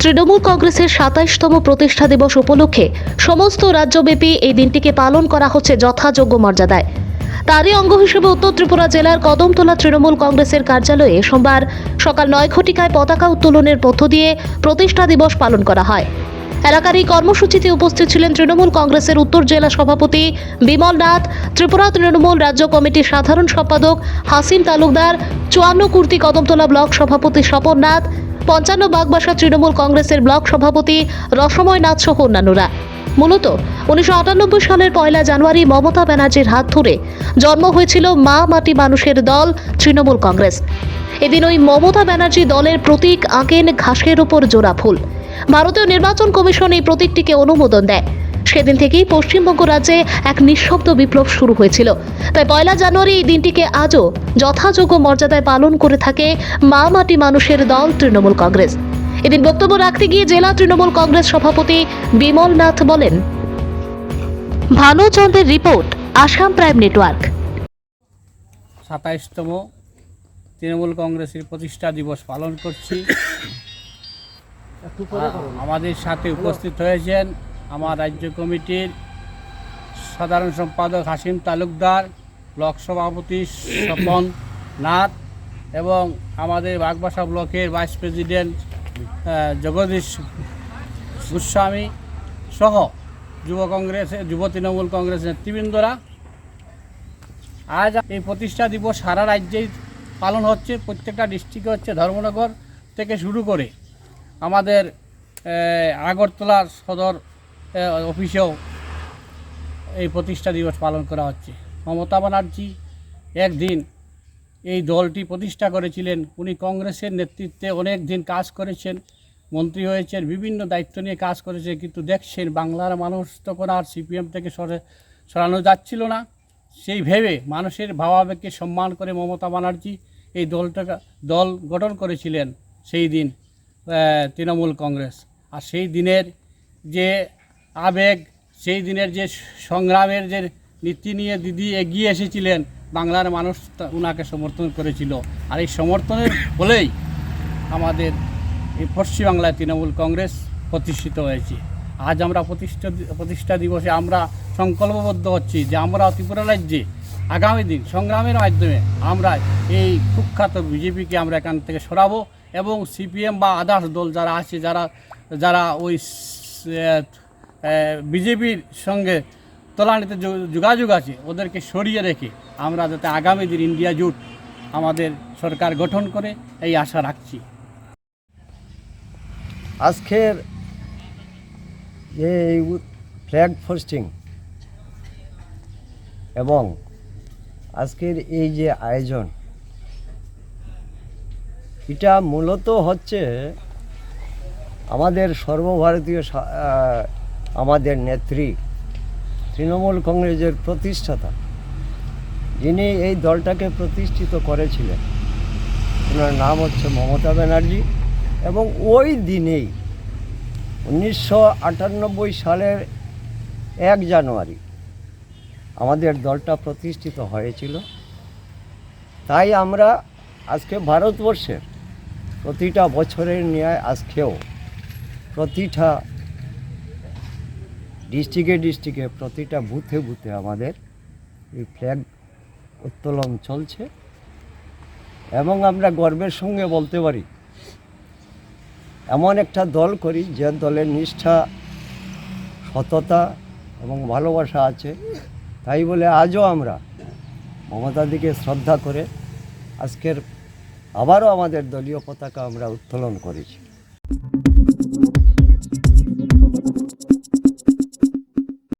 তৃণমূল কংগ্রেসের ২৭তম প্রতিষ্ঠা দিবস উপলক্ষে সমস্ত রাজ্যব্যাপী এই দিনটিকে পালন করা হচ্ছে যথাযোগ্য মর্যাদায়। তারই অঙ্গ হিসেবে উত্তর ত্রিপুরা জেলার কদমতলা তৃণমূল কংগ্রেসের কার্যালয়ে সোমবার সকাল ৯ ঘটিকায় পতাকা উত্তোলনের মধ্য দিয়ে প্রতিষ্ঠা দিবস পালন করা হয়। এলাকার এই কর্মসূচিতে উপস্থিত ছিলেন তৃণমূল কংগ্রেসের উত্তর জেলা সভাপতি বিমল নাথ, ত্রিপুরা তৃণমূল রাজ্য কমিটির সাধারণ সম্পাদক হাসিম তালুকদার, ৫৪ কুর্তি কদমতলা ব্লক সভাপতি স্বপন নাথ, ৫৫ বাগবাসা তৃণমূল কংগ্রেসের ব্লক সভাপতি রসময় নাথ সহ অন্যান্যরা। মূলত ১৯৯৮ সালের ১ জানুয়ারি মমতা ব্যানার্জির হাত ধরে জন্ম হয়েছিল মা মাটি মানুষের দল তৃণমূল কংগ্রেস। এদিন ওই মমতা ব্যানার্জি দলের প্রতীক আঁকেন ঘাসের উপর জোড়া ফুল। ভারতীয় নির্বাচন কমিশন এই প্রতীকটিকে অনুমোদন দেয়। সেদিন থেকেই পশ্চিমবঙ্গ রাজ্যে এক নিঃশব্দ বিপ্লব শুরু হয়েছিল। তাই ১ জানুয়ারি এই দিনটিকে আজও যথাযোগ্য মর্যাদায় পালন করে থাকে মা মাটি মানুষের দল তৃণমূল কংগ্রেস। এদিন বক্তব্য রাখতে গিয়ে জেলা তৃণমূল কংগ্রেস সভাপতি বিমল নাথ বলেন, ভানুচন্দ্রের রিপোর্ট, আসাম প্রাইম নেটওয়ার্ক। ২৭তম তৃণমূল কংগ্রেসের প্রতিষ্ঠা দিবস পালন করছি। আমাদের সাথে উপস্থিত হয়েছেন আমার রাজ্য কমিটির সাধারণ সম্পাদক হাসিম তালুকদার, ব্লক সভাপতি স্বপন নাথ এবং আমাদের বাগবাসা ব্লকের ভাইস প্রেসিডেন্ট জগদীশ গোস্বামী সহ যুব তৃণমূল কংগ্রেস নেতৃবৃন্দরা। আজ এই প্রতিষ্ঠা দিবস সারা রাজ্যেই পালন হচ্ছে। প্রত্যেকটা ডিস্ট্রিক্টে হচ্ছে, ধর্মনগর থেকে শুরু করে আমাদের আগরতলা সদর অফিসেও এই প্রতিষ্ঠা দিবস পালন করা হচ্ছে। মমতা ব্যানার্জি একদিন এই দলটি প্রতিষ্ঠা করেছিলেন। উনি কংগ্রেসের নেতৃত্বে অনেক দিন কাজ করেছেন, মন্ত্রী হয়েছেন, বিভিন্ন দায়িত্ব নিয়ে কাজ করেছে, কিন্তু দেখছেন বাংলার মানুষ তখন আর সিপিএম থেকে সরানো যাচ্ছিল না। সেই ভেবে মানুষের ভাবাবেগকে সম্মান করে মমতা ব্যানার্জি এই দল গঠন করেছিলেন সেই দিন তৃণমূল কংগ্রেস। আর সেই দিনের যে আবেগ, সেই দিনের যে সংগ্রামের যে নীতি নিয়ে দিদি এগিয়ে এসেছিলেন, বাংলার মানুষ ওনাকে সমর্থন করেছিল। আর এই সমর্থনের ফলেই আমাদের এই পশ্চিমবাংলায় তৃণমূল কংগ্রেস প্রতিষ্ঠিত হয়েছে। আজ আমরা প্রতিষ্ঠা দিবসে আমরা সংকল্পবদ্ধ হচ্ছি যে আমরা ত্রিপুরা রাজ্যে আগামী দিন সংগ্রামের মাধ্যমে আমরা এই কুখ্যাত বিজেপিকে আমরা এখান থেকে সরাবো এবং সিপিএম বা আদার্স দল যারা আছে, যারা ওই বিজেপির সঙ্গে তলানিতে যোগাযোগ আছে, ওদেরকে সরিয়ে রেখে আমরা যাতে আগামী দিন ইন্ডিয়া জোট আমাদের সরকার গঠন করে এই আশা রাখছি। আজকের এই ফ্ল্যাগ হোস্টিং এবং আজকের এই যে আয়োজন, এটা মূলত হচ্ছে আমাদের সর্বভারতীয় আমাদের নেত্রী তৃণমূল কংগ্রেসের প্রতিষ্ঠাতা, যিনি এই দলটাকে প্রতিষ্ঠিত করেছিলেন, ওনার নাম হচ্ছে মমতা ব্যানার্জি। এবং ওই দিনেই ১৯৯৮ সালের ১ জানুয়ারি আমাদের দলটা প্রতিষ্ঠিত হয়েছিল। তাই আমরা আজকে ভারতবর্ষের প্রতিটা বছরের ন্যায় আজকেও প্রতিটা ডিস্ট্রিক্টে প্রতিটা বুথে আমাদের এই ফ্ল্যাগ উত্তোলন চলছে। এবং আমরা গর্বের সঙ্গে বলতে পারি, এমন একটা দল করি যে দলের নিষ্ঠা, সততা এবং ভালোবাসা আছে। তাই বলে আজও আমরা মমতাদিকে শ্রদ্ধা করে আজকের আবারও আমাদের দলীয় পতাকা আমরা উত্তোলন করেছি।